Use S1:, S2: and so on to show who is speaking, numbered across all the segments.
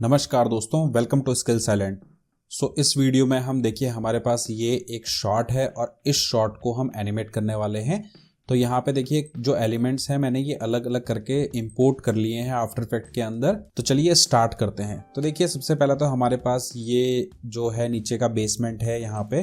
S1: नमस्कार दोस्तों, welcome to skill silent. इस वीडियो में हम देखिए हमारे पास ये एक शॉट है और इस शॉट को हम एनिमेट करने वाले हैं। तो यहाँ पे देखिए जो एलिमेंट्स हैं मैंने ये अलग अलग करके इंपोर्ट कर लिए हैं आफ्टर इफेक्ट के अंदर। तो चलिए स्टार्ट करते हैं। तो देखिए सबसे पहले तो हमारे पास ये जो है नीचे का बेसमेंट है यहाँ पे,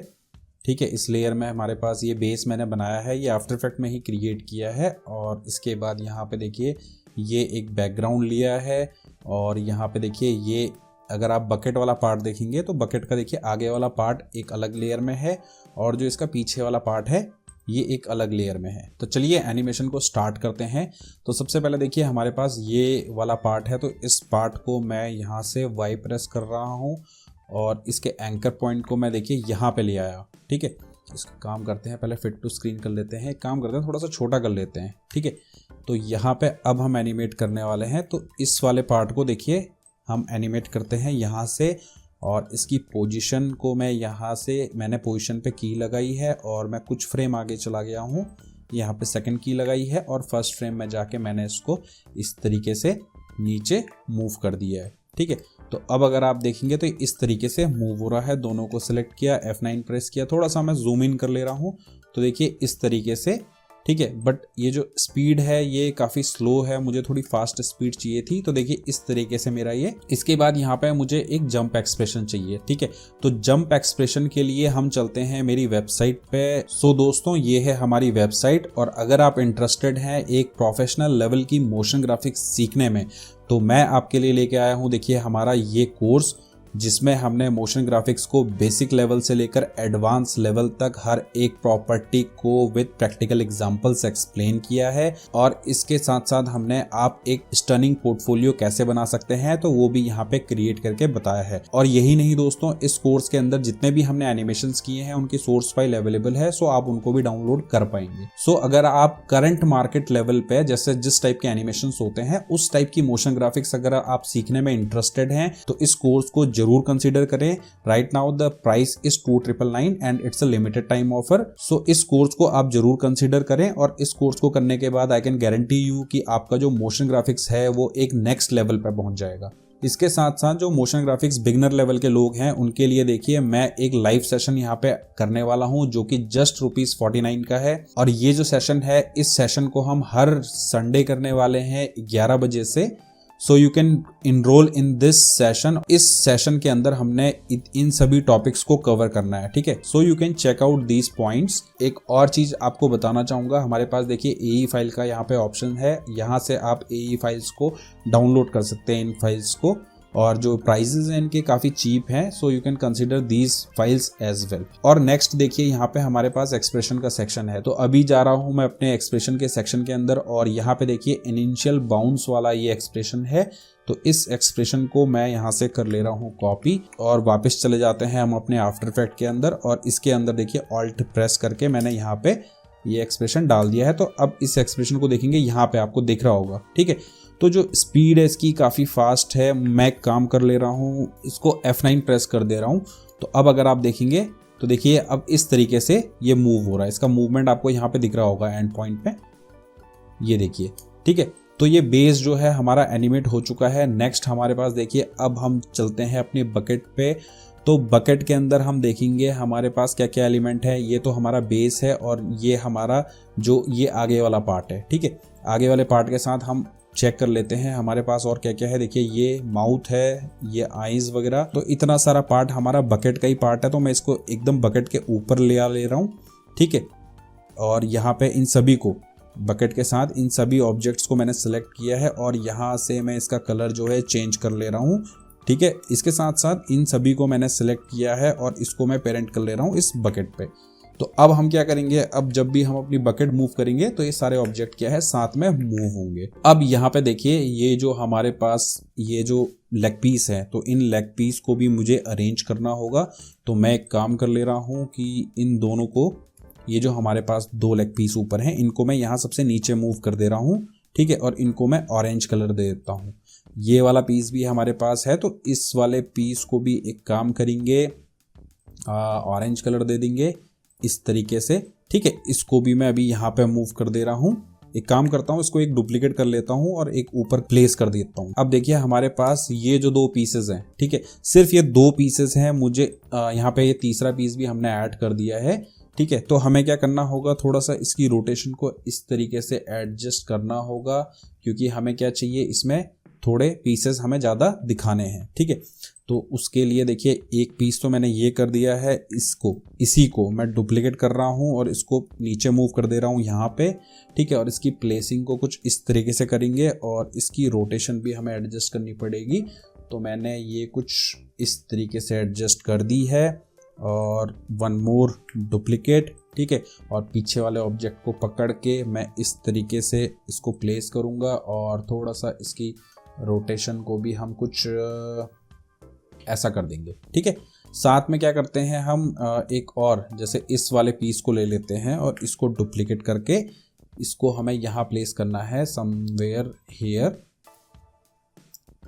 S1: ठीक है। इस लेयर में हमारे पास ये बेस मैंने बनाया है, ये आफ्टर इफेक्ट में ही क्रिएट किया है। और इसके बाद यहाँ पे देखिए ये एक बैकग्राउंड लिया है और यहाँ पे देखिए ये अगर आप बकेट वाला पार्ट देखेंगे तो बकेट का देखिए आगे वाला पार्ट एक अलग लेयर में है और जो इसका पीछे वाला पार्ट है ये एक अलग लेयर में है। तो चलिए एनिमेशन को स्टार्ट करते हैं। तो सबसे पहले देखिए हमारे पास ये वाला पार्ट है, तो इस पार्ट को मैं यहाँ से वाई प्रेस कर रहा हूँ और इसके एंकर पॉइंट को मैं देखिए यहाँ पे ले आया, ठीक है। इसका काम करते हैं, पहले फिट टू स्क्रीन कर लेते हैं, काम करते हैं थोड़ा सा छोटा कर लेते हैं, ठीक है। तो यहाँ पे अब हम एनिमेट करने वाले हैं। तो इस वाले पार्ट को देखिए हम एनिमेट करते हैं यहाँ से और इसकी पोजीशन को मैं यहाँ से मैंने पोजीशन पे की लगाई है और मैं कुछ फ्रेम आगे चला गया हूँ, यहाँ पे सेकंड की लगाई है और फर्स्ट फ्रेम में जाके मैंने इसको इस तरीके से नीचे मूव कर दिया है, ठीक है। तो अब अगर आप देखेंगे तो इस तरीके से मूव हो रहा है। दोनों को सिलेक्ट किया, F9 प्रेस किया, थोड़ा सा मैं जूम इन कर ले रहा हूँ तो देखिए इस तरीके से, ठीक है। बट ये जो स्पीड है ये काफ़ी स्लो है, मुझे थोड़ी फास्ट स्पीड चाहिए थी। तो देखिए इस तरीके से मेरा ये, इसके बाद यहाँ पे मुझे एक जंप एक्सप्रेशन चाहिए, ठीक है। तो जंप एक्सप्रेशन के लिए हम चलते हैं मेरी वेबसाइट पे। दोस्तों ये है हमारी वेबसाइट और अगर आप इंटरेस्टेड हैं एक प्रोफेशनल लेवल की मोशन ग्राफिक्स सीखने में तो मैं आपके लिए लेके आया हूँ देखिए हमारा ये कोर्स, जिसमें हमने मोशन ग्राफिक्स को बेसिक लेवल से लेकर एडवांस लेवल तक हर एक प्रॉपर्टी को विद प्रैक्टिकल एग्जांपल्स एक्सप्लेन किया है। और इसके साथ साथ हमने आप एक स्टनिंग पोर्टफोलियो कैसे बना सकते हैं तो वो भी यहाँ पे क्रिएट करके बताया है। और यही नहीं दोस्तों, इस कोर्स के अंदर जितने भी हमने एनिमेशंस किए हैं उनकी सोर्स फाइल अवेलेबल है, सो आप उनको भी डाउनलोड कर पाएंगे। अगर आप करंट मार्केट लेवल पे जैसे जिस टाइप के एनिमेशंस होते हैं उस टाइप की मोशन ग्राफिक्स अगर आप सीखने में इंटरेस्टेड हैं तो इस कोर्स को जरूर कंसीडर करें। Right now the price is 2999 and it's a limited time offer. इस कोर्स को आप जरूर कंसीडर करें और इस कोर्स को करने के बाद आई कैन गारंटी यू कि आपका जो मोशन ग्राफिक्स है वो एक नेक्स्ट लेवल पे पहुंच जाएगा। इसके साथ साथ जो मोशन ग्राफिक्स बिगनर लेवल के लोग हैं उनके लिए देखिए मैं एक लाइव सेशन यहाँ पे करने वाला हूँ जो कि जस्ट ₹49 का है। और ये जो सेशन है इस सेशन को हम हर संडे करने वाले हैं 11 बजे से। You can enrol in this session. इस सेशन के अंदर हमने इन सभी टॉपिक्स को कवर करना है, ठीक है। You can check out these points. एक और चीज आपको बताना चाहूंगा, हमारे पास देखिए AE फाइल का यहाँ पे ऑप्शन है, यहाँ से आप AE फाइल्स को डाउनलोड कर सकते हैं इन फाइल्स को। और जो प्राइसेस हैं इनके काफ़ी चीप हैं, so you can consider these files as well. और नेक्स्ट देखिए यहाँ पे हमारे पास एक्सप्रेशन का सेक्शन है। तो अभी जा रहा हूँ मैं अपने एक्सप्रेशन के सेक्शन के अंदर और यहाँ पे देखिए इनिशियल बाउंस वाला ये एक्सप्रेशन है। तो इस एक्सप्रेशन को मैं यहाँ से कर ले रहा हूँ कॉपी और वापस चले जाते हैं हम अपने आफ्टर इफेक्ट के अंदर और इसके अंदर देखिए ऑल्ट प्रेस करके मैंने यहाँ पे ये एक्सप्रेशन डाल दिया है। तो अब इस एक्सप्रेशन को देखेंगे, यहाँ पे आपको दिख रहा होगा, ठीक है। तो जो स्पीड है इसकी काफ़ी फास्ट है, मैं काम कर ले रहा हूँ, इसको F9 प्रेस कर दे रहा हूँ। तो अब अगर आप देखेंगे तो देखिए अब इस तरीके से ये मूव हो रहा है, इसका मूवमेंट आपको यहाँ पे दिख रहा होगा एंड पॉइंट पे, ये देखिए, ठीक है। तो ये बेस जो है हमारा एनिमेट हो चुका है। नेक्स्ट हमारे पास देखिए अब हम चलते हैं अपनी बकेट पे। तो बकेट के अंदर हम देखेंगे हमारे पास क्या क्या एलिमेंट है। ये तो हमारा बेस है और ये हमारा जो ये आगे वाला पार्ट है, ठीक है। आगे वाले पार्ट के साथ हम चेक कर लेते हैं हमारे पास और क्या क्या है। देखिए ये माउथ है, ये आईज वगैरह, तो इतना सारा पार्ट हमारा बकेट का ही पार्ट है। तो मैं इसको एकदम बकेट के ऊपर ले रहा हूँ, ठीक है। और यहाँ पे इन सभी को बकेट के साथ इन सभी ऑब्जेक्ट्स को मैंने सेलेक्ट किया है और यहाँ से मैं इसका कलर जो है चेंज कर ले रहा हूँ, ठीक है। इसके साथ साथ इन सभी को मैंने सेलेक्ट किया है और इसको मैं पेरेंट कर ले रहा हूँ इस बकेट पे। तो अब हम क्या करेंगे, अब जब भी हम अपनी बकेट मूव करेंगे तो ये सारे ऑब्जेक्ट क्या है साथ में मूव होंगे। अब यहाँ पे देखिए ये जो हमारे पास ये जो लेग पीस है, तो इन लेग पीस को भी मुझे अरेंज करना होगा। तो मैं एक काम कर ले रहा हूँ कि इन दोनों को, ये जो हमारे पास 2 लेग पीस ऊपर हैं इनको मैं यहाँ सबसे नीचे मूव कर दे रहा हूँ, ठीक है। और इनको मैं ऑरेंज कलर दे देता हूँ। ये वाला पीस भी हमारे पास है तो इस वाले पीस को भी एक काम करेंगे, ऑरेंज कलर दे देंगे इस तरीके से, ठीक है। इसको भी मैं अभी यहाँ पे मूव कर दे रहा हूँ एक काम करता हूँ, इसको एक डुप्लीकेट कर लेता हूँ और एक ऊपर प्लेस कर देता हूँ। अब देखिए हमारे पास ये जो 2 पीसेस हैं, ठीक है, सिर्फ ये 2 पीसेस हैं। मुझे यहाँ पे ये तीसरा पीस भी हमने ऐड कर दिया है, ठीक है। तो हमें क्या करना होगा, थोड़ा सा इसकी रोटेशन को इस तरीके से एडजस्ट करना होगा, क्योंकि हमें क्या चाहिए, इसमें थोड़े पीसेस हमें ज़्यादा दिखाने हैं, ठीक है। तो उसके लिए देखिए एक पीस तो मैंने ये कर दिया है, इसी को मैं डुप्लीकेट कर रहा हूँ और इसको नीचे मूव कर दे रहा हूँ यहाँ पे, ठीक है। और इसकी प्लेसिंग को कुछ इस तरीके से करेंगे और इसकी रोटेशन भी हमें एडजस्ट करनी पड़ेगी। तो मैंने ये कुछ इस तरीके से एडजस्ट कर दी है और 1 मोर डुप्लीकेट, ठीक है। और पीछे वाले ऑब्जेक्ट को पकड़ के मैं इस तरीके से इसको प्लेस करूँगा और थोड़ा सा इसकी रोटेशन को भी हम कुछ ऐसा कर देंगे, ठीक है। साथ में क्या करते हैं हम, एक और जैसे इस वाले पीस को ले लेते हैं और इसको डुप्लीकेट करके इसको हमें यहाँ प्लेस करना है समवेयर हियर,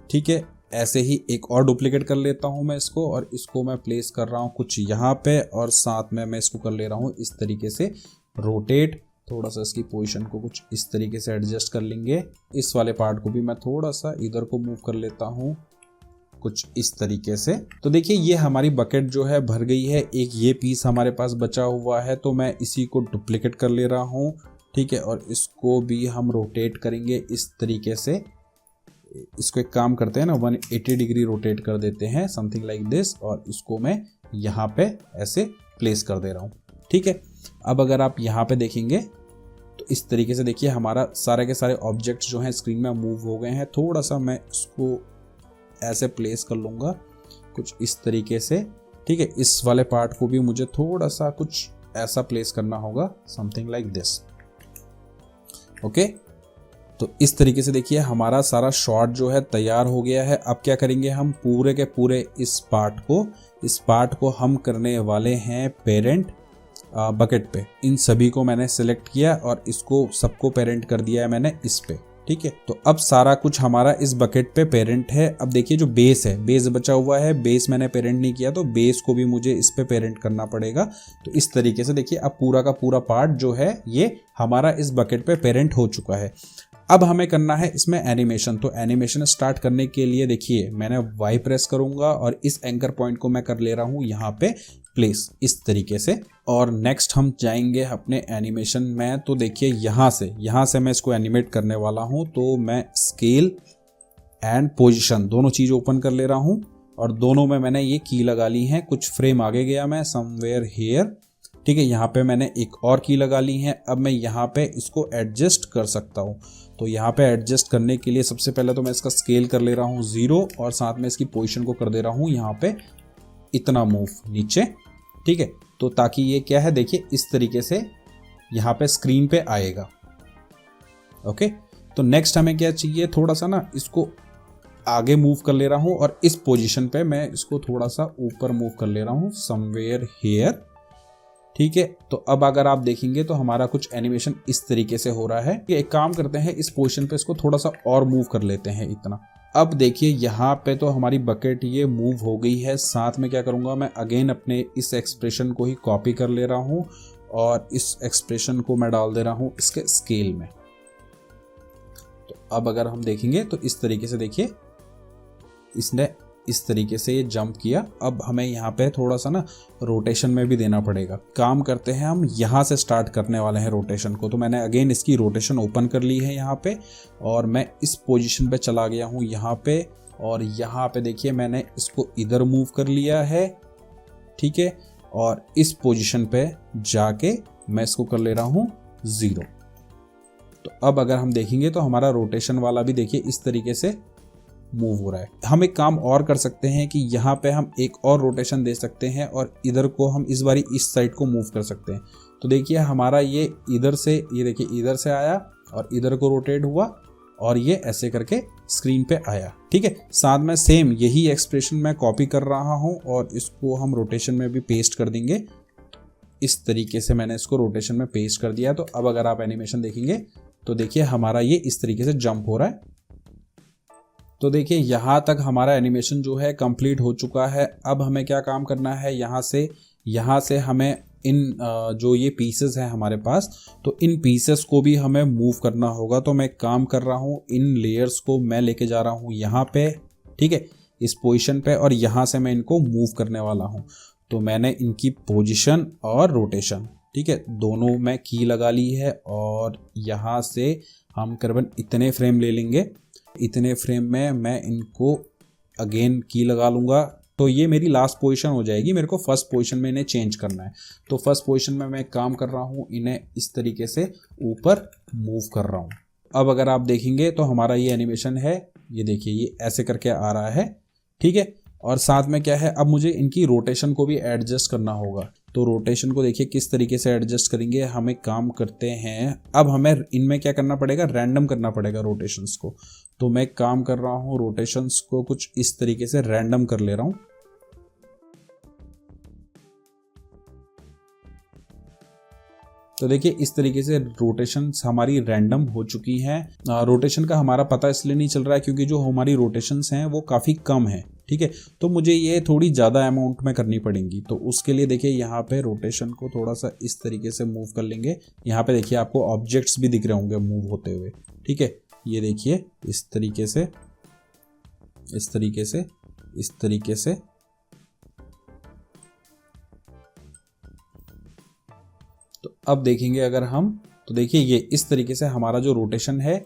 S1: ठीक है। ऐसे ही एक और डुप्लीकेट कर लेता हूँ मैं इसको और इसको मैं प्लेस कर रहा हूँ कुछ यहाँ पे और साथ में मैं इसको कर ले रहा हूँ इस तरीके से रोटेट। थोड़ा सा इसकी पोजीशन को कुछ इस तरीके से एडजस्ट कर लेंगे। इस वाले पार्ट को भी मैं थोड़ा सा इधर को मूव कर लेता हूँ कुछ इस तरीके से। तो देखिए ये हमारी बकेट जो है भर गई है। एक ये पीस हमारे पास बचा हुआ है तो मैं इसी को डुप्लीकेट कर ले रहा हूँ, ठीक है। और इसको भी हम रोटेट करेंगे इस तरीके से। इसको एक काम करते हैं ना, 180 डिग्री रोटेट कर देते हैं, समथिंग लाइक दिस। और इसको मैं यहाँ पे ऐसे प्लेस कर दे रहा हूँ, ठीक है। अब अगर आप यहाँ पे देखेंगे तो इस तरीके से देखिए हमारा सारे के सारे ऑब्जेक्ट्स जो हैं स्क्रीन में मूव हो गए हैं। थोड़ा सा मैं इसको ऐसे प्लेस कर लूँगा कुछ इस तरीके से, ठीक है। इस वाले पार्ट को भी मुझे थोड़ा सा कुछ ऐसा प्लेस करना होगा, समथिंग लाइक दिस, ओके। तो इस तरीके से देखिए हमारा सारा शॉट जो है तैयार हो गया है। अब क्या करेंगे हम, पूरे के पूरे इस पार्ट को हम करने वाले हैं पेरेंट बकेट पे। इन सभी को मैंने सिलेक्ट किया और इसको सबको पेरेंट कर दिया है मैंने इस पे, ठीक है। तो अब सारा कुछ हमारा इस बकेट पे पेरेंट है। अब देखिए जो बेस है, बेस बचा हुआ है, बेस मैंने पेरेंट नहीं किया तो बेस को भी मुझे इस पे पेरेंट करना पड़ेगा। तो इस तरीके से देखिए अब पूरा का पूरा पार्ट जो है ये हमारा इस बकेट पे पेरेंट हो चुका है। अब हमें करना है इसमें एनिमेशन। तो एनिमेशन स्टार्ट करने के लिए देखिए मैंने Y प्रेस करूंगा और इस एंकर पॉइंट को मैं कर ले रहा हूं यहाँ पे प्लेस इस तरीके से। और नेक्स्ट हम जाएंगे अपने एनिमेशन में। तो देखिए यहाँ से मैं इसको एनिमेट करने वाला हूँ। तो मैं स्केल एंड पोजीशन दोनों चीज़ ओपन कर ले रहा हूँ और दोनों में मैंने ये की लगा ली है। कुछ फ्रेम आगे गया मैं समवेयर हियर, ठीक है। यहाँ पे मैंने एक और की लगा ली है। अब मैं यहाँ पे इसको एडजस्ट कर सकता हूँ। तो यहाँ पे एडजस्ट करने के लिए सबसे पहले तो मैं इसका स्केल कर ले रहा हूँ 0 और साथ में इसकी पोजीशन को कर दे रहा हूँ यहाँ पे इतना मूव नीचे, ठीक है। तो ताकि ये क्या है देखिए इस तरीके से यहाँ पे स्क्रीन पे आएगा, ओके। तो नेक्स्ट हमें क्या चाहिए, थोड़ा सा ना इसको आगे मूव कर ले रहा हूँ और इस पोजीशन पे मैं इसको थोड़ा सा ऊपर मूव कर ले रहा हूँ समवेयर हियर, ठीक है। तो अब अगर आप देखेंगे तो हमारा कुछ एनिमेशन इस तरीके से हो रहा है। एक काम करते हैं इस पोजीशन पे इसको थोड़ा सा और मूव कर लेते हैं इतना। अब देखिए यहाँ पे तो हमारी बकेट ये मूव हो गई है। साथ में क्या करूँगा मैं अगेन अपने इस एक्सप्रेशन को ही कॉपी कर ले रहा हूँ और इस एक्सप्रेशन को मैं डाल दे रहा हूँ इसके स्केल में। तो अब अगर हम देखेंगे तो इस तरीके से देखिए इसने इस तरीके से ये जंप किया। अब हमें यहाँ पे थोड़ा सा ना रोटेशन में भी देना पड़ेगा। काम करते हैं हम यहाँ से स्टार्ट करने वाले हैं रोटेशन को। तो मैंने अगेन इसकी रोटेशन ओपन कर ली है यहाँ पे और मैं इस पोजीशन पे चला गया हूँ यहाँ पे। और यहाँ पे देखिए मैंने इसको इधर मूव कर लिया है, ठीक है। और इस पोजीशन पे जाके मैं इसको कर ले रहा हूँ 0। तो अब अगर हम देखेंगे तो हमारा रोटेशन वाला भी देखिए इस तरीके से मूव हो रहा है। हम एक काम और कर सकते हैं कि यहाँ पे हम एक और रोटेशन दे सकते हैं और इधर को हम इस बारी इस साइड को मूव कर सकते हैं। तो देखिए हमारा ये इधर से, ये देखिए इधर से आया और इधर को रोटेट हुआ और ये ऐसे करके स्क्रीन पे आया, ठीक है। साथ में सेम यही एक्सप्रेशन मैं कॉपी कर रहा हूँ और इसको हम रोटेशन में भी पेस्ट कर देंगे। इस तरीके से मैंने इसको रोटेशन में पेस्ट कर दिया। तो अब अगर आप एनिमेशन देखेंगे तो देखिए हमारा ये इस तरीके से जंप हो रहा है। तो देखिए यहाँ तक हमारा एनिमेशन जो है कंप्लीट हो चुका है। अब हमें क्या काम करना है, यहाँ से हमें जो ये पीसेस हैं हमारे पास, तो इन पीसेस को भी हमें मूव करना होगा। तो मैं काम कर रहा हूँ, इन लेयर्स को मैं लेके जा रहा हूँ यहाँ पे, ठीक है, इस पोजीशन पे, और यहाँ से मैं इनको मूव करने वाला हूँ। तो मैंने इनकी पोजीशन और रोटेशन, ठीक है, दोनों में की लगा ली है, और यहाँ से हम करीबन इतने फ्रेम ले लेंगे। इतने फ्रेम में मैं इनको अगेन की लगा लूँगा। तो ये मेरी लास्ट पोजीशन हो जाएगी, मेरे को फर्स्ट पोजीशन में इन्हें चेंज करना है। तो फर्स्ट पोजीशन में मैं काम कर रहा हूँ, इन्हें इस तरीके से ऊपर मूव कर रहा हूँ। अब अगर आप देखेंगे तो हमारा ये एनिमेशन है, ये देखिए ये ऐसे करके आ रहा है, ठीक है। और साथ में क्या है, अब मुझे इनकी रोटेशन को भी एडजस्ट करना होगा। तो रोटेशन को देखिए किस तरीके से एडजस्ट करेंगे, हम एक काम करते हैं, अब हमें इनमें क्या करना पड़ेगा, रैंडम करना पड़ेगा रोटेशंस को। तो मैं काम कर रहा हूँ, रोटेशंस को कुछ इस तरीके से रैंडम कर ले रहा हूँ। तो देखिए इस तरीके से रोटेशंस हमारी रैंडम हो चुकी हैं। रोटेशन का हमारा पता इसलिए नहीं चल रहा है क्योंकि जो हमारी रोटेशंस हैं वो काफ़ी कम है, ठीक है। तो मुझे ये थोड़ी ज़्यादा अमाउंट में करनी पड़ेंगी। तो उसके लिए देखिए यहाँ पे रोटेशन को थोड़ा सा इस तरीके से मूव कर लेंगे। यहाँ पे देखिए आपको ऑब्जेक्ट्स भी दिख रहे होंगे मूव होते हुए, ठीक है। ये देखिए इस तरीके से, इस तरीके से, इस तरीके से। तो अब देखेंगे अगर हम, तो देखिए ये इस तरीके से हमारा जो रोटेशन है,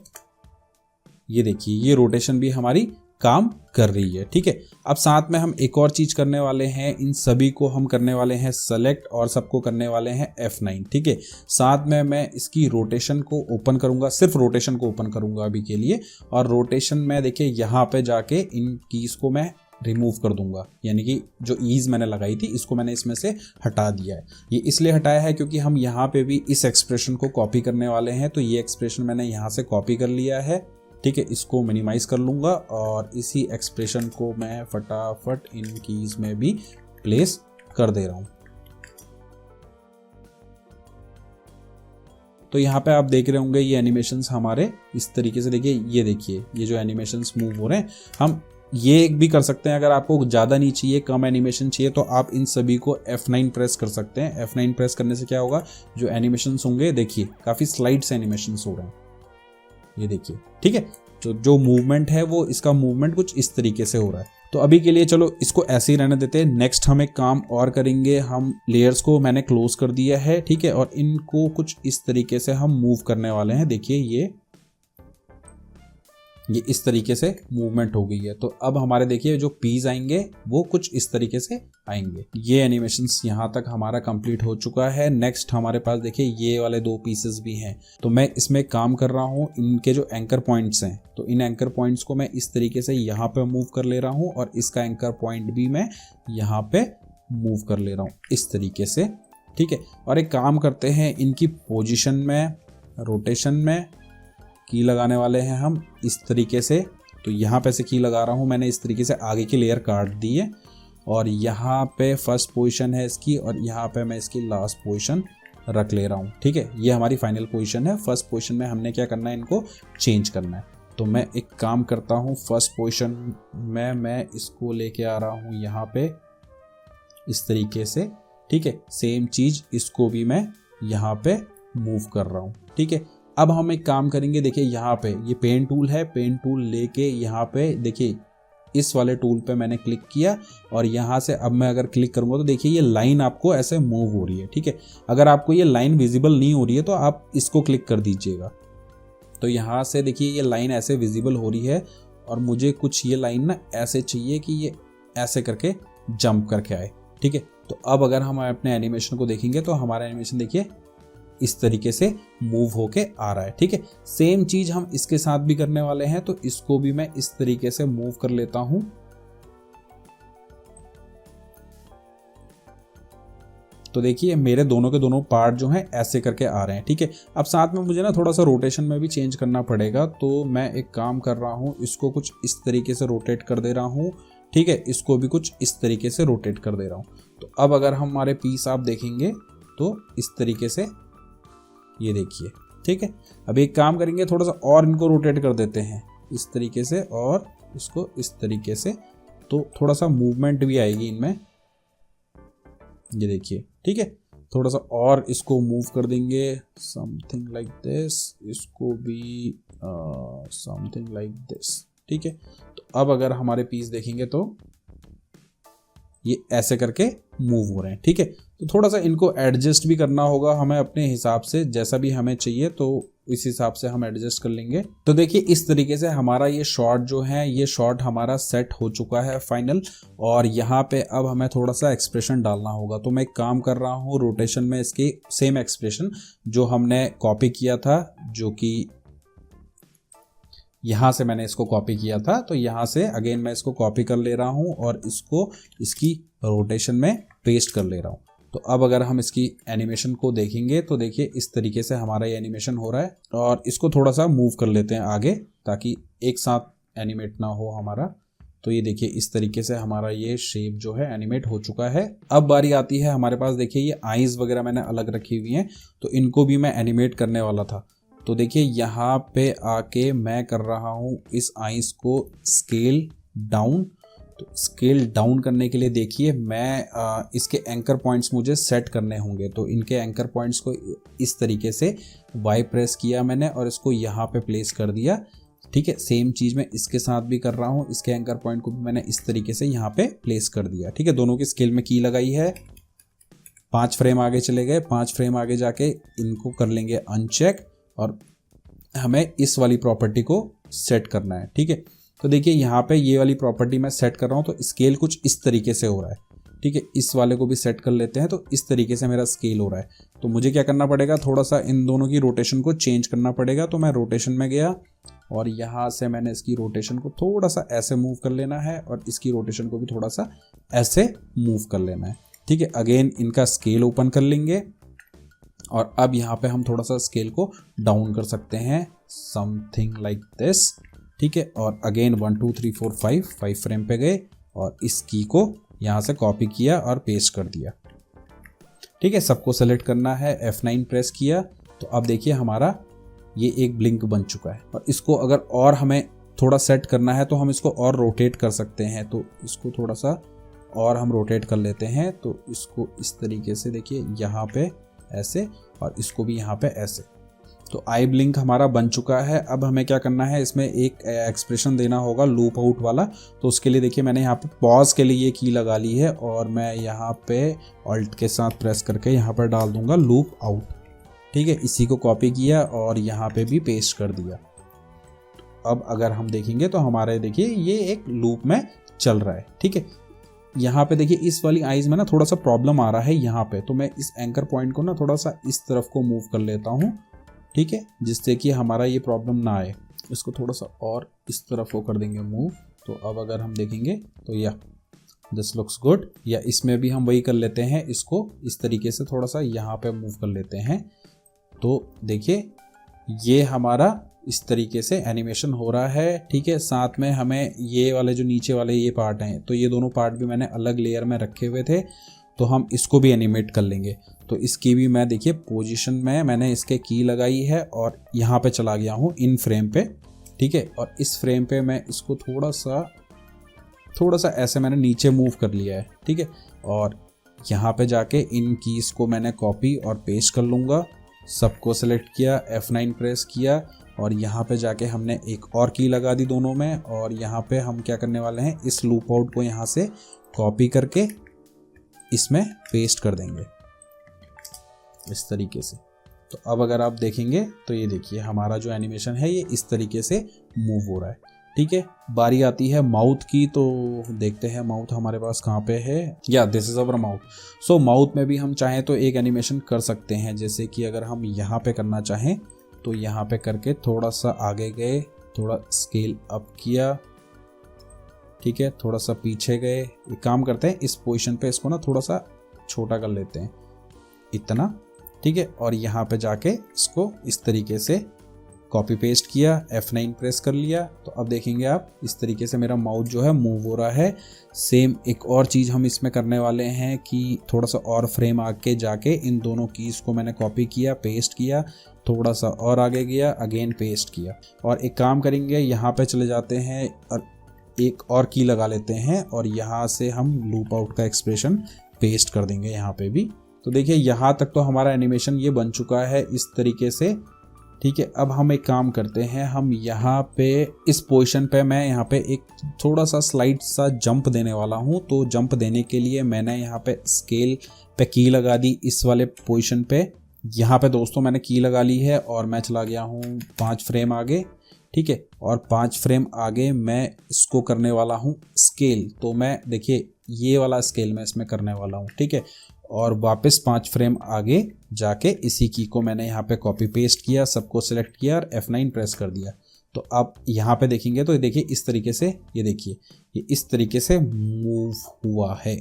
S1: ये देखिए ये रोटेशन भी हमारी काम कर रही है, ठीक है। अब साथ में हम एक और चीज करने वाले हैं, इन सभी को हम करने वाले हैं सेलेक्ट और सबको करने वाले हैं F9, ठीक है। साथ में मैं इसकी रोटेशन को ओपन करूंगा, सिर्फ रोटेशन को ओपन करूंगा अभी के लिए। और रोटेशन में देखिए यहाँ पे जाके इन कीज को मैं रिमूव कर दूंगा, यानी कि जो ईज मैंने लगाई थी इसको मैंने इसमें से हटा दिया है। ये इसलिए हटाया है क्योंकि हम यहाँ पे भी इस एक्सप्रेशन को कॉपी करने वाले हैं। तो ये एक्सप्रेशन मैंने यहाँ से कॉपी कर लिया है, ठीक है। इसको मिनिमाइज कर लूंगा और इसी एक्सप्रेशन को मैं फटाफट इन कीज में भी प्लेस कर दे रहा हूं। तो यहाँ पे आप देख रहे होंगे ये एनिमेशंस हमारे इस तरीके से, देखिए ये जो एनिमेशंस मूव हो रहे हैं, हम ये भी कर सकते हैं। अगर आपको ज़्यादा नहीं चाहिए, कम एनिमेशन चाहिए, तो आप इन सभी को F9 प्रेस कर सकते हैं। F9 प्रेस करने से क्या होगा, जो एनिमेशंस होंगे देखिए काफ़ी स्लाइड्स एनिमेशंस हो रहे हैं, ये देखिए, ठीक है। तो जो मूवमेंट है वो इसका मूवमेंट कुछ इस तरीके से हो रहा है। तो अभी के लिए चलो इसको ऐसे ही रहने देते हैं। नेक्स्ट हम एक काम और करेंगे, हम लेयर्स को मैंने क्लोज कर दिया है, ठीक है। और इनको कुछ इस तरीके से हम मूव करने वाले हैं। देखिए ये इस तरीके से मूवमेंट हो गई है। तो अब हमारे देखिए जो पीस आएंगे वो कुछ इस तरीके से आएंगे। ये एनिमेशंस यहाँ तक हमारा कंप्लीट हो चुका है। नेक्स्ट हमारे पास देखिए ये वाले 2 पीसेस भी हैं। तो मैं इसमें काम कर रहा हूँ, इनके जो एंकर पॉइंट्स हैं, तो इन एंकर पॉइंट्स को मैं इस तरीके से यहाँ पे मूव कर ले रहा हूँ, और इसका एंकर पॉइंट भी मैं यहाँ पे मूव कर ले रहा हूँ इस तरीके से, ठीक है। और एक काम करते हैं, इनकी पोजिशन में, रोटेशन में की लगाने वाले हैं हम इस तरीके से। तो यहाँ पे से की लगा रहा हूँ मैंने, इस तरीके से आगे की लेयर काट दी है, और यहाँ पे फर्स्ट पोजीशन है इसकी, और यहाँ पे मैं इसकी लास्ट पोजीशन रख ले रहा हूँ, ठीक है। ये हमारी फाइनल पोजीशन है। फर्स्ट पोजीशन में हमने क्या करना है, इनको चेंज करना है। तो मैं एक काम करता हूँ, फर्स्ट पोजीशन में मैं इसको लेके आ रहा हूँ यहाँ पे इस तरीके से, ठीक है। सेम चीज़ इसको भी मैं यहाँ पे मूव कर रहा हूँ, ठीक है। अब हम एक काम करेंगे, देखिए यहाँ पे ये पेन टूल है, पेन टूल लेके यहाँ पे देखिए इस वाले टूल पे मैंने क्लिक किया, और यहाँ से अब मैं अगर क्लिक करूँगा तो देखिए ये लाइन आपको ऐसे मूव हो रही है, ठीक है। अगर आपको ये लाइन विजिबल नहीं हो रही है तो आप इसको क्लिक कर दीजिएगा। तो यहाँ से देखिए ये लाइन ऐसे विजिबल हो रही है, और मुझे कुछ ये लाइन ना ऐसे चाहिए कि ये ऐसे करके जंप करके आए, ठीक है। तो अब अगर हम अपने एनिमेशन को देखेंगे तो हमारा एनिमेशन देखिए इस तरीके से मूव होके आ रहा है, ठीक है। सेम चीज हम इसके साथ भी करने वाले हैं। तो इसको भी मैं इस तरीके से मूव कर लेता हूं। तो देखिए मेरे दोनों के दोनों पार्ट जो हैं ऐसे करके आ रहे हैं, ठीक है। अब साथ में मुझे ना थोड़ा सा रोटेशन में भी चेंज करना पड़ेगा। तो मैं एक काम कर रहा हूं, इसको कुछ इस तरीके से रोटेट कर दे रहा हूं, ठीक है। इसको भी कुछ इस तरीके से रोटेट कर दे रहा हूं। तो अब अगर हमारे पीस आप देखेंगे तो इस तरीके से ये देखिए, ठीक है। अब एक काम करेंगे, थोड़ा सा और इनको रोटेट कर देते हैं इस तरीके से, और इसको इस तरीके से, तो थोड़ा सा मूवमेंट भी आएगी इनमें, ये देखिए, ठीक है। थोड़ा सा और इसको मूव कर देंगे समथिंग लाइक दिस, इसको भी समथिंग लाइक दिस। ठीक है, तो अब अगर हमारे पीस देखेंगे तो ये ऐसे करके मूव हो रहे हैं। ठीक है, तो थोड़ा सा इनको एडजस्ट भी करना होगा हमें अपने हिसाब से, जैसा भी हमें चाहिए तो इस हिसाब से हम एडजस्ट कर लेंगे। तो देखिए इस तरीके से हमारा ये शॉट जो है, ये शॉट हमारा सेट हो चुका है फाइनल। और यहाँ पे अब हमें थोड़ा सा एक्सप्रेशन डालना होगा। तो मैं एक काम कर रहा हूँ, रोटेशन में इसकी सेम एक्सप्रेशन जो हमने कॉपी किया था, जो कि यहाँ से मैंने इसको कॉपी किया था, तो यहाँ से अगेन मैं इसको कॉपी कर ले रहा हूँ और इसको इसकी रोटेशन में पेस्ट कर ले रहा हूँ। तो अब अगर हम इसकी एनिमेशन को देखेंगे तो देखिए इस तरीके से हमारा ये एनिमेशन हो रहा है। और इसको थोड़ा सा मूव कर लेते हैं आगे ताकि एक साथ एनिमेट ना हो हमारा। तो ये देखिए इस तरीके से हमारा ये शेप जो है एनिमेट हो चुका है। अब बारी आती है हमारे पास, देखिए ये आईज वगैरह मैंने अलग रखी हुई हैं, तो इनको भी मैं एनिमेट करने वाला था। तो देखिए यहाँ पे आके मैं कर रहा हूँ इस आईज को स्केल डाउन। तो स्केल डाउन करने के लिए देखिए मैं इसके एंकर पॉइंट्स मुझे सेट करने होंगे। तो इनके एंकर पॉइंट्स को इस तरीके से वाई प्रेस किया मैंने और इसको यहाँ पे प्लेस कर दिया। ठीक है, सेम चीज़ मैं इसके साथ भी कर रहा हूँ, इसके एंकर पॉइंट को भी मैंने इस तरीके से यहाँ पे प्लेस कर दिया। ठीक है, दोनों की स्केल में की लगाई है। 5 फ्रेम आगे चले गए, 5 फ्रेम आगे जाके इनको कर लेंगे अनचेक और हमें इस वाली प्रॉपर्टी को सेट करना है। ठीक है, तो देखिए यहाँ पे ये वाली प्रॉपर्टी मैं सेट कर रहा हूँ, तो स्केल कुछ इस तरीके से हो रहा है। ठीक है, इस वाले को भी सेट कर लेते हैं। तो इस तरीके से मेरा स्केल हो रहा है। तो मुझे क्या करना पड़ेगा, थोड़ा सा इन दोनों की रोटेशन को चेंज करना पड़ेगा। तो मैं रोटेशन में गया और यहाँ से मैंने इसकी रोटेशन को थोड़ा सा ऐसे मूव कर लेना है और इसकी रोटेशन को भी थोड़ा सा ऐसे मूव कर लेना है। ठीक है, अगेन इनका स्केल ओपन कर लेंगे और अब यहाँ पे हम थोड़ा सा स्केल को डाउन कर सकते हैं समथिंग लाइक दिस। ठीक है, और अगेन 1 2 3 4 5 फ्रेम पे गए और इस की को यहाँ से कॉपी किया और पेस्ट कर दिया। ठीक है, सबको सेलेक्ट करना है, F9 प्रेस किया। तो अब देखिए हमारा ये एक ब्लिंक बन चुका है। और इसको अगर और हमें थोड़ा सेट करना है तो हम इसको और रोटेट कर सकते हैं। तो इसको थोड़ा सा और हम रोटेट कर लेते हैं। तो इसको इस तरीके से देखिए यहाँ पे ऐसे और इसको भी यहाँ पे ऐसे। तो आई ब्लिंक हमारा बन चुका है। अब हमें क्या करना है, इसमें एक एक्सप्रेशन देना होगा लूप आउट वाला। तो उसके लिए देखिए मैंने यहाँ पे पॉज के लिए ये की लगा ली है और मैं यहाँ पे ऑल्ट के साथ प्रेस करके यहाँ पर डाल दूंगा लूप आउट। ठीक है, इसी को कॉपी किया और यहाँ पे भी पेस्ट कर दिया। अब अगर हम देखेंगे तो हमारे देखिए ये एक लूप में चल रहा है। ठीक है, यहाँ पे देखिए इस वाली आइज में ना थोड़ा सा प्रॉब्लम आ रहा है यहाँ पे। तो मैं इस एंकर पॉइंट को ना थोड़ा सा इस तरफ को मूव कर लेता हूँ। ठीक है, जिससे कि हमारा ये प्रॉब्लम ना आए। इसको थोड़ा सा और इस तरफ को कर देंगे मूव। तो अब अगर हम देखेंगे तो या दिस लुक्स गुड। या इसमें भी हम वही कर लेते हैं, इसको इस तरीके से थोड़ा सा यहाँ पे मूव कर लेते हैं। तो देखिए ये हमारा इस तरीके से एनिमेशन हो रहा है। ठीक है, साथ में हमें ये वाले जो नीचे वाले ये पार्ट हैं, तो ये दोनों पार्ट भी मैंने अलग लेयर में रखे हुए थे। तो हम इसको भी एनिमेट कर लेंगे। तो इसकी भी मैं देखिए पोजीशन में मैंने इसके की लगाई है और यहाँ पे चला गया हूँ इन फ्रेम पे। ठीक है, और इस फ्रेम पे मैं इसको थोड़ा सा ऐसे मैंने नीचे मूव कर लिया है। ठीक है, और यहाँ पे जाके इन कीज़ को मैंने कॉपी और पेस्ट कर लूँगा। सबको सेलेक्ट किया, F9 प्रेस किया और यहाँ पे जाके हमने एक और की लगा दी दोनों में। और यहाँ पे हम क्या करने वाले हैं, इस लूप आउट को यहाँ से कॉपी करके इसमें पेस्ट कर देंगे इस तरीके से। तो अब अगर आप देखेंगे तो ये देखिए हमारा जो एनिमेशन है ये इस तरीके से मूव हो रहा है। ठीक है, बारी आती है माउथ की। तो देखते हैं माउथ हमारे पास कहाँ पे है। या this is our mouth. So mouth में भी हम चाहें तो एक एनिमेशन कर सकते हैं। जैसे कि अगर हम यहाँ पे करना चाहें तो यहाँ पे करके थोड़ा सा आगे गए, थोड़ा स्केल अप किया। ठीक है, थोड़ा सा पीछे गए। एक काम करते हैं, इस पोजीशन पे इसको ना थोड़ा सा छोटा कर लेते हैं, इतना। ठीक है, और यहाँ पे जाके इसको इस तरीके से कॉपी पेस्ट किया, F9 प्रेस कर लिया। तो अब देखेंगे आप इस तरीके से मेरा माउथ जो है मूव हो रहा है। सेम एक और चीज़ हम इसमें करने वाले हैं कि थोड़ा सा और फ्रेम आगे जाके इन दोनों कीज़ को मैंने कॉपी किया, पेस्ट किया, थोड़ा सा और आगे गया, अगेन पेस्ट किया। और एक काम करेंगे, यहाँ पे चले जाते हैं और एक और की लगा लेते हैं और यहाँ से हम लूप आउट का एक्सप्रेशन पेस्ट कर देंगे यहाँ पे भी। तो देखिए यहाँ तक तो हमारा एनिमेशन ये बन चुका है इस तरीके से, ठीक है। अब हम एक काम करते हैं, हम यहाँ पे इस पोजीशन पे मैं यहाँ पे एक थोड़ा सा स्लाइड सा जंप देने वाला हूँ। तो जंप देने के लिए मैंने यहाँ पे स्केल पे की लगा दी इस वाले पोजीशन पे। यहाँ पे दोस्तों मैंने की लगा ली है और मैं चला गया हूँ 5 फ्रेम आगे, ठीक है। और 5 फ्रेम आगे मैं इसको करने वाला हूँ स्केल। तो मैं देखिए ये वाला स्केल मैं इसमें करने वाला हूँ, ठीक है। और वापस 5 फ्रेम आगे जाके इसी की को मैंने यहाँ पे कॉपी पेस्ट किया, सबको सिलेक्ट किया और F9 प्रेस कर दिया। तो आप यहाँ पे देखेंगे तो देखिए इस तरीके से, ये देखिए ये इस तरीके से मूव हुआ है।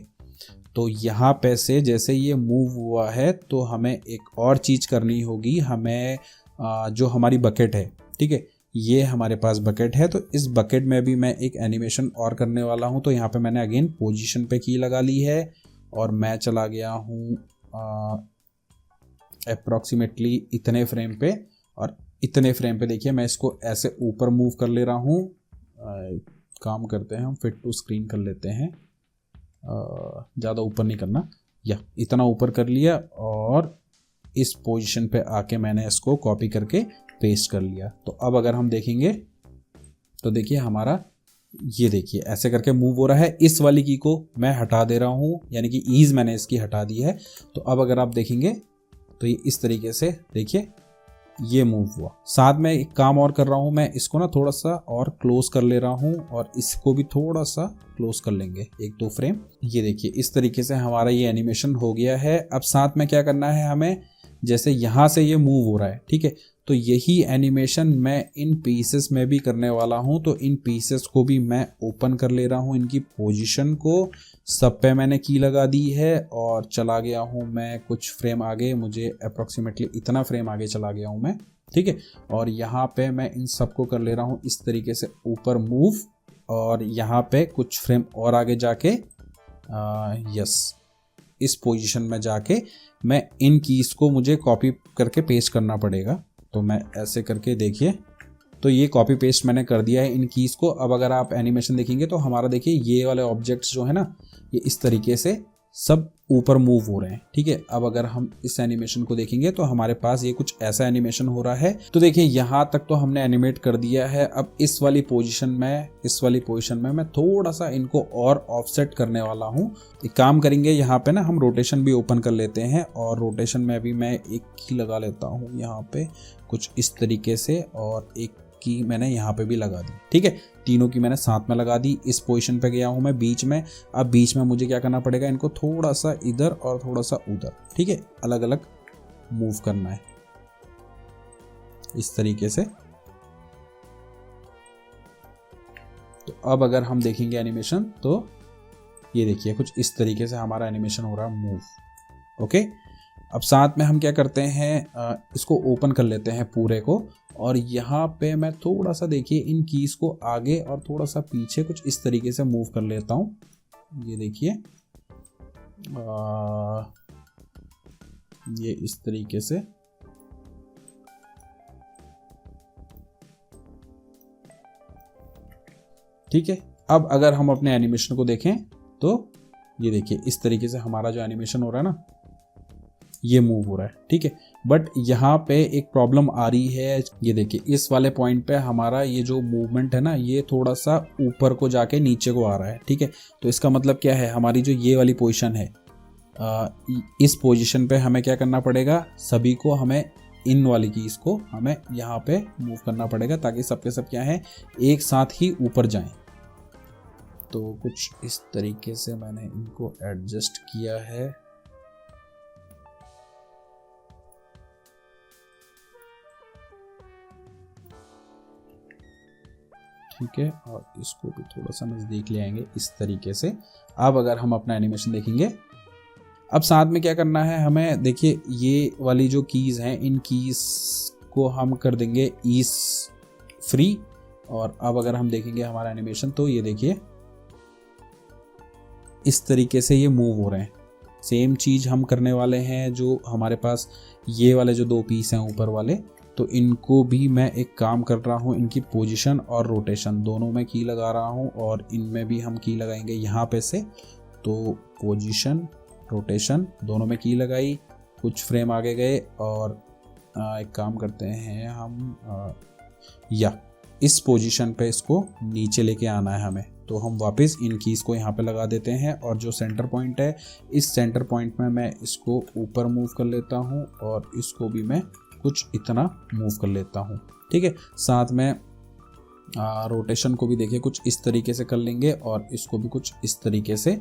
S1: तो यहाँ पे से जैसे ये मूव हुआ है तो हमें एक और चीज़ करनी होगी, हमें जो हमारी बकेट है, ठीक है, ये हमारे पास बकेट है। तो इस बकेट में भी मैं एक एनिमेशन और करने वाला हूँ। तो यहाँ पे मैंने अगेन पोजीशन पे की लगा ली है और मैं चला गया हूँ अप्रॉक्सीमेटली इतने फ्रेम पे, और इतने फ्रेम पे देखिए मैं इसको ऐसे ऊपर मूव कर ले रहा हूँ। काम करते हैं हम फिट टू स्क्रीन कर लेते हैं, ज़्यादा ऊपर नहीं करना, या इतना ऊपर कर लिया और इस पोजीशन पे आके मैंने इसको कॉपी करके पेस्ट कर लिया। तो अब अगर हम देखेंगे तो देखिए हमारा ये देखिए ऐसे करके मूव हो रहा है। इस वाली की को मैं हटा दे रहा हूँ, यानी कि ईज मैंने इसकी हटा दी है। तो अब अगर आप देखेंगे तो ये इस तरीके से देखिए ये मूव हुआ। साथ में एक काम और कर रहा हूँ, मैं इसको ना थोड़ा सा और क्लोज कर ले रहा हूँ और इसको भी थोड़ा सा क्लोज कर लेंगे 1-2 फ्रेम। ये देखिए इस तरीके से हमारा ये एनिमेशन हो गया है। अब साथ में क्या करना है हमें, जैसे यहाँ से ये मूव हो रहा है, ठीक है, तो यही एनिमेशन मैं इन पीसेस में भी करने वाला हूँ। तो इन पीसेस को भी मैं ओपन कर ले रहा हूँ, इनकी पोजीशन को सब पे मैंने की लगा दी है और चला गया हूँ मैं कुछ फ्रेम आगे, मुझे अप्रॉक्सीमेटली इतना फ्रेम आगे चला गया हूँ मैं, ठीक है। और यहाँ पे मैं इन सब को कर ले रहा हूँ इस तरीके से ऊपर मूव, और यहाँ पे कुछ फ्रेम और आगे जाके यस इस पोजीशन में जाके मैं इन कीज को मुझे कॉपी करके पेस्ट करना पड़ेगा। तो मैं ऐसे करके देखिए, तो ये कॉपी पेस्ट मैंने कर दिया है इन कीज़ को। अब अगर आप एनिमेशन देखेंगे तो हमारा देखिए ये वाले ऑब्जेक्ट्स जो है ना, ये इस तरीके से सब ऊपर मूव हो रहे हैं, ठीक है। अब अगर हम इस एनिमेशन को देखेंगे तो हमारे पास ये कुछ ऐसा एनिमेशन हो रहा है। तो देखिए यहाँ तक तो हमने एनिमेट कर दिया है। अब इस वाली पोजीशन में मैं थोड़ा सा इनको और ऑफसेट करने वाला हूँ। एक काम करेंगे, यहाँ पे ना हम रोटेशन भी ओपन कर लेते हैं और रोटेशन में भी मैं एक की लगा लेता हूँ यहाँ पे कुछ इस तरीके से, और एक की मैंने यहाँ पे भी लगा दी, ठीक है। तीनों की मैंने साथ में लगा दी। इस पोजीशन पे गया हूँ मैं बीच में। अब बीच में मुझे क्या करना पड़ेगा, इनको थोड़ा सा इधर और थोड़ा सा उधर, ठीक है, अलग अलग मूव करना है इस तरीके से। तो अब अगर हम देखेंगे एनिमेशन तो ये देखिए कुछ इस तरीके से हमारा एनिमेशन हो रहा है मूव, ओके। अब साथ में हम क्या करते हैं, इसको ओपन कर लेते हैं पूरे को, और यहाँ पे मैं थोड़ा सा देखिए इन कीज को आगे और थोड़ा सा पीछे कुछ इस तरीके से मूव कर लेता हूँ। ये देखिए ये इस तरीके से, ठीक है। अब अगर हम अपने एनिमेशन को देखें तो ये देखिए इस तरीके से हमारा जो एनिमेशन हो रहा है ना, ये मूव हो रहा है, ठीक है। बट यहाँ पे एक प्रॉब्लम आ रही है। ये देखिए इस वाले पॉइंट पे हमारा ये जो मूवमेंट है ना, ये थोड़ा सा ऊपर को जाके नीचे को आ रहा है, ठीक है। तो इसका मतलब क्या है, हमारी जो ये वाली पोजीशन है, इस पोजीशन पे हमें क्या करना पड़ेगा, सभी को हमें इन वाली कीज को हमें यहाँ पे मूव करना पड़ेगा ताकि सबके सब क्या है एक साथ ही ऊपर जाएं। तो कुछ इस तरीके से मैंने इनको एडजस्ट किया है। ठीक है, और इसको भी थोड़ा सा नज़दीक ले आएंगे इस तरीके से। अब अगर हम अपना एनिमेशन देखेंगे, अब साथ में क्या करना है हमें, देखिए ये वाली जो कीज़ हैं, इन कीज़ को हम कर देंगे ईज फ्री। और अब अगर हम देखेंगे हमारा एनिमेशन तो ये देखिए इस तरीके से ये मूव हो रहे हैं। सेम चीज़ हम करने वाले हैं जो हमारे पास ये वाले जो 2 पीस हैं ऊपर वाले, तो इनको भी मैं एक काम कर रहा हूँ, इनकी पोजीशन और रोटेशन दोनों में की लगा रहा हूँ, और इनमें भी हम की लगाएंगे यहाँ पे से। तो पोजीशन रोटेशन, दोनों में की लगाई, कुछ फ्रेम आगे गए और एक काम करते हैं हम या इस पोजीशन पे इसको नीचे लेके आना है हमें, तो हम वापस इन कीज़ को यहाँ पे लगा देते हैं और जो सेंटर पॉइंट है इस सेंटर पॉइंट में मैं इसको ऊपर मूव कर लेता हूँ और इसको भी मैं कुछ इतना मूव कर लेता हूँ। ठीक है, साथ में रोटेशन को भी देखिए कुछ इस तरीके से कर लेंगे और इसको भी कुछ इस तरीके से।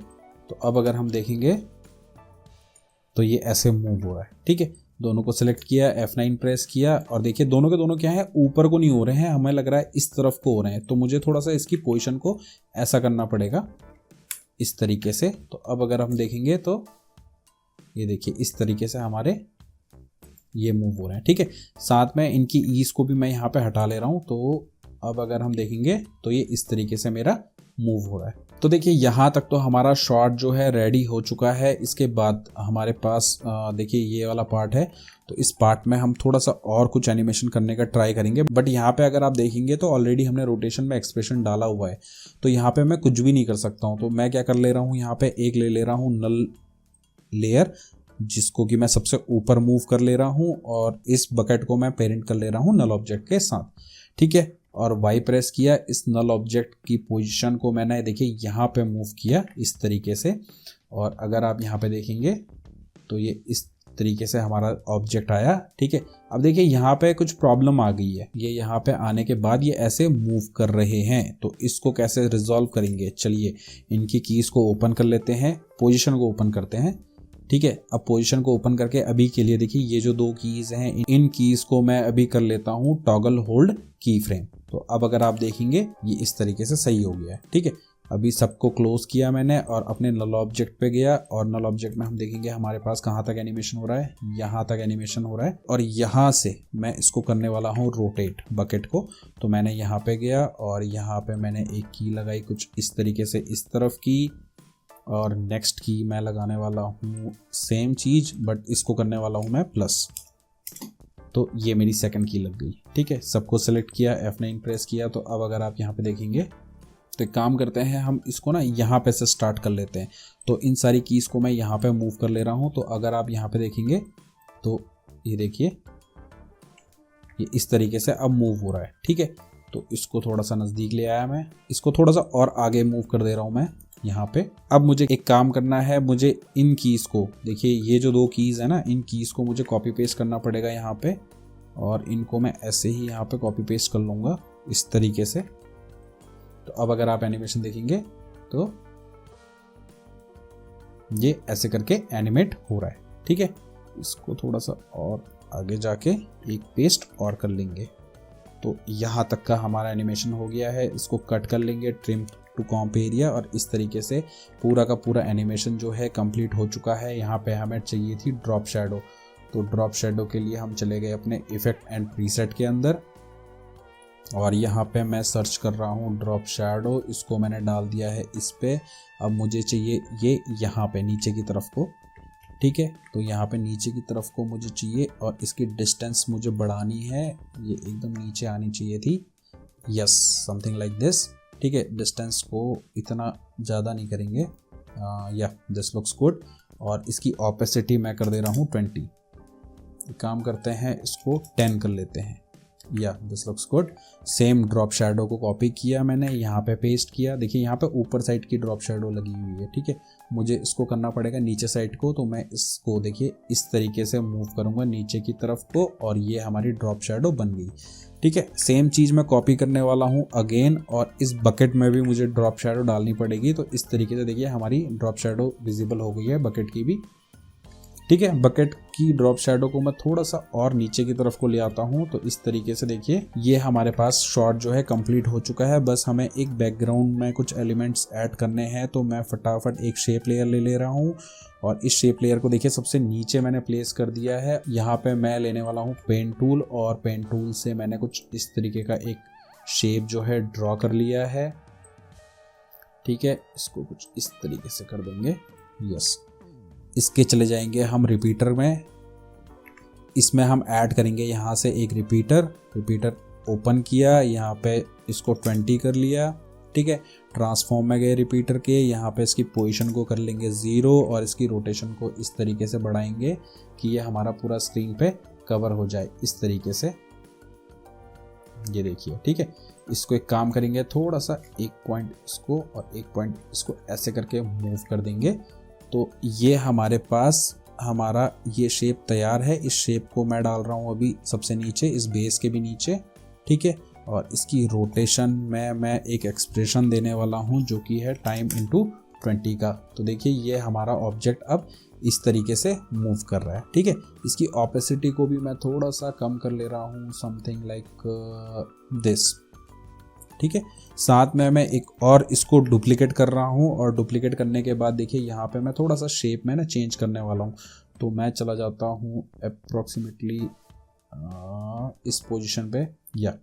S1: तो अब अगर हम देखेंगे तो ये ऐसे मूव हो रहा है। ठीक है, दोनों को सिलेक्ट किया, F9 प्रेस किया और देखिए दोनों के दोनों क्या है, ऊपर को नहीं हो रहे हैं, हमें लग रहा है इस तरफ को हो रहे हैं। तो मुझे थोड़ा सा इसकी पोजीशन को ऐसा करना पड़ेगा इस तरीके से। तो अब अगर हम देखेंगे तो ये देखिए इस तरीके से हमारे ये मूव हो रहे हैं। ठीक है, साथ में इनकी ईज को भी मैं यहाँ पे हटा ले रहा हूँ। तो अब अगर हम देखेंगे तो ये इस तरीके से मेरा मूव हो रहा है। तो देखिए यहाँ तक तो हमारा शॉट जो है रेडी हो चुका है। इसके बाद हमारे पास देखिए ये वाला पार्ट है, तो इस पार्ट में हम थोड़ा सा और कुछ एनिमेशन करने का ट्राई करेंगे। बट यहाँ पे अगर आप देखेंगे तो ऑलरेडी हमने रोटेशन में एक्सप्रेशन डाला हुआ है, तो यहाँ पे मैं कुछ भी नहीं कर सकता हूँ। तो मैं क्या कर ले रहा हूँ, यहाँ पे एक ले रहा हूँ नल लेयर, जिसको कि मैं सबसे ऊपर मूव कर ले रहा हूँ और इस बकेट को मैं पेरेंट कर ले रहा हूँ नल ऑब्जेक्ट के साथ। ठीक है, और वाई प्रेस किया, इस नल ऑब्जेक्ट की पोजीशन को मैंने देखिए यहाँ पे मूव किया इस तरीके से। और अगर आप यहाँ पे देखेंगे तो ये इस तरीके से हमारा ऑब्जेक्ट आया। ठीक है, अब देखिए यहाँ पे कुछ प्रॉब्लम आ गई है, ये यहाँ पे आने के बाद ये ऐसे मूव कर रहे हैं। तो इसको कैसे रिजॉल्व करेंगे, चलिए इनकी कीज़ को ओपन कर लेते हैं, पोजीशन को ओपन करते हैं। ठीक है, अब पोजीशन को ओपन करके अभी के लिए देखिए ये जो दो कीज़ हैं, इन कीज़ को मैं अभी कर लेता हूँ टॉगल होल्ड की फ्रेम। तो अब अगर आप देखेंगे ये इस तरीके से सही हो गया है। ठीक है, अभी सबको क्लोज किया मैंने और अपने नल ऑब्जेक्ट पे गया और नल ऑब्जेक्ट में हम देखेंगे हमारे पास कहाँ तक एनिमेशन हो रहा है, यहाँ तक एनिमेशन हो रहा है। और यहाँ से मैं इसको करने वाला हूँ रोटेट बकेट को। तो मैंने यहाँ पे गया और यहाँ पे मैंने एक की लगाई कुछ इस तरीके से इस तरफ की, और नेक्स्ट की मैं लगाने वाला हूँ सेम चीज़, बट इसको करने वाला हूँ मैं प्लस। तो ये मेरी सेकंड की लग गई। ठीक है, सबको सेलेक्ट किया, F9 प्रेस किया। तो अब अगर आप यहाँ पे देखेंगे तो एक काम करते हैं, हम इसको ना यहाँ पे से स्टार्ट कर लेते हैं। तो इन सारी कीज़ को मैं यहाँ पे मूव कर ले रहा हूँ। तो अगर आप यहाँ पे देखेंगे तो ये देखिए ये इस तरीके से अब मूव हो रहा है। ठीक है, तो इसको थोड़ा सा नज़दीक ले आया मैं, इसको थोड़ा सा और आगे मूव कर दे रहा हूँ मैं यहाँ पे। अब मुझे एक काम करना है, मुझे इन कीज़ को देखिए ये जो दो कीज़ है ना, इन कीज़ को मुझे कॉपी पेस्ट करना पड़ेगा यहाँ पे, और इनको मैं ऐसे ही यहाँ पे कॉपी पेस्ट कर लूँगा इस तरीके से। तो अब अगर आप एनिमेशन देखेंगे तो ये ऐसे करके एनिमेट हो रहा है। ठीक है, इसको थोड़ा सा और आगे जाके एक पेस्ट और कर लेंगे। तो यहाँ तक का हमारा एनिमेशन हो गया है। इसको कट कर लेंगे, ट्रिम टू कॉम्प एरिया, और इस तरीके से पूरा का पूरा एनिमेशन जो है कंप्लीट हो चुका है। यहाँ पे हमें चाहिए थी ड्रॉप शैडो, तो ड्रॉप शैडो के लिए हम चले गए अपने इफेक्ट एंड प्रीसेट के अंदर, और यहाँ पे मैं सर्च कर रहा हूँ ड्रॉप शैडो। इसको मैंने डाल दिया है इस पे। अब मुझे चाहिए ये यहाँ पे नीचे की तरफ को। ठीक है, तो यहाँ पे नीचे की तरफ को मुझे चाहिए, और इसकी डिस्टेंस मुझे बढ़ानी है, ये एकदम नीचे आनी चाहिए थी। Yes, something like this. ठीक है, डिस्टेंस को इतना ज़्यादा नहीं करेंगे, या दिस लुक्स गुड। और इसकी ऑपेसिटी मैं कर दे रहा हूँ 20। काम करते हैं, इसको 10 कर लेते हैं, या this looks good. Same drop shadow को कॉपी किया मैंने, यहाँ पे पेस्ट किया। देखिए यहाँ पे ऊपर साइड की ड्रॉप शैडो लगी हुई है। ठीक है, मुझे इसको करना पड़ेगा नीचे साइड को। तो मैं इसको देखिए इस तरीके से मूव करूँगा नीचे की तरफ को, और ये हमारी ड्रॉप शैडो बन गई। ठीक है, सेम चीज़ मैं कॉपी करने वाला हूँ अगेन, और इस बकेट में भी मुझे ड्रॉप शैडो डालनी पड़ेगी। तो इस तरीके से देखिए हमारी ड्रॉप शैडो विजिबल हो गई है बकेट की भी। ठीक है, बकेट की ड्रॉप शैडो को मैं थोड़ा सा और नीचे की तरफ को ले आता हूँ। तो इस तरीके से देखिए ये हमारे पास शॉट जो है कंप्लीट हो चुका है। बस हमें एक बैकग्राउंड में कुछ एलिमेंट्स ऐड करने हैं। तो मैं फटाफट एक शेप लेयर ले रहा हूँ, और इस शेप लेयर को देखिए सबसे नीचे मैंने प्लेस कर दिया है। यहाँ पे मैं लेने वाला हूँ पेन टूल, और पेन टूल से मैंने कुछ इस तरीके का एक शेप जो है ड्रॉ कर लिया है। ठीक है, इसको कुछ इस तरीके से कर देंगे। यस, इसके चले जाएंगे हम रिपीटर में। इसमें हम ऐड करेंगे यहाँ से एक रिपीटर ओपन किया, यहाँ पे इसको 20 कर लिया, ठीक है। ट्रांसफॉर्म में गए रिपीटर के, यहाँ पे इसकी पोजीशन को कर लेंगे 0 और इसकी रोटेशन को इस तरीके से बढ़ाएंगे कि ये हमारा पूरा स्क्रीन पे कवर हो जाए इस तरीके से। ये देखिए, ठीक है। इसको एक काम करेंगे, थोड़ा सा एक पॉइंट इसको और एक पॉइंट इसको ऐसे करके मूव कर देंगे, तो ये हमारे पास हमारा ये शेप तैयार है। इस शेप को मैं डाल रहा हूँ अभी सबसे नीचे, इस बेस के भी नीचे, ठीक है। और इसकी रोटेशन में मैं एक एक्सप्रेशन देने वाला हूँ जो कि है टाइम इंटू 20 का। तो देखिए ये हमारा ऑब्जेक्ट अब इस तरीके से मूव कर रहा है, ठीक है। इसकी ऑपेसिटी को भी मैं थोड़ा सा कम कर ले रहा हूँ, समथिंग लाइक दिस, ठीक है। साथ में मैं एक और इसको डुप्लीकेट कर रहा हूँ और डुप्लीकेट करने के बाद देखिए यहाँ पे मैं थोड़ा सा शेप में ना चेंज करने वाला हूँ। तो मैं चला जाता हूँ अप्रोक्सीमेटली इस पोजीशन पे या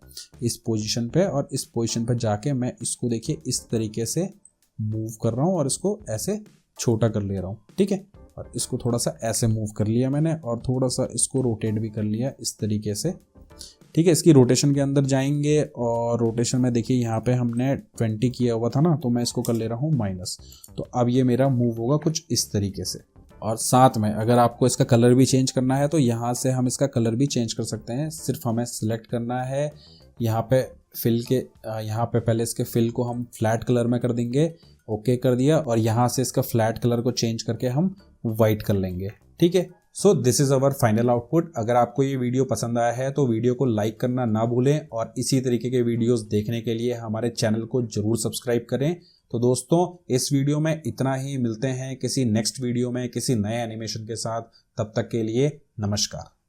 S1: इस पोजीशन पे, और इस पोजीशन पे जाके मैं इसको देखिए इस तरीके से मूव कर रहा हूँ और इसको ऐसे छोटा कर ले रहा हूँ, ठीक है। और इसको थोड़ा सा ऐसे मूव कर लिया मैंने और थोड़ा सा इसको रोटेट भी कर लिया इस तरीके से, ठीक है। इसकी रोटेशन के अंदर जाएंगे और रोटेशन में देखिए यहाँ पे हमने 20 किया हुआ था ना, तो मैं इसको कर ले रहा हूँ माइनस। तो अब ये मेरा मूव होगा कुछ इस तरीके से। और साथ में अगर आपको इसका कलर भी चेंज करना है तो यहाँ से हम इसका कलर भी चेंज कर सकते हैं। सिर्फ हमें सिलेक्ट करना है यहाँ पे फिल के, यहाँ पे पहले इसके फिल को हम फ्लैट कलर में कर देंगे, ओके कर दिया, और यहाँ से इसका फ्लैट कलर को चेंज करके हम वाइट कर लेंगे, ठीक है। So this is our final output. अगर आपको ये वीडियो पसंद आया है तो वीडियो को लाइक करना ना भूलें और इसी तरीके के वीडियोस देखने के लिए हमारे चैनल को जरूर सब्सक्राइब करें। तो दोस्तों इस वीडियो में इतना ही, मिलते हैं किसी नेक्स्ट वीडियो में किसी नए एनिमेशन के साथ। तब तक के लिए नमस्कार।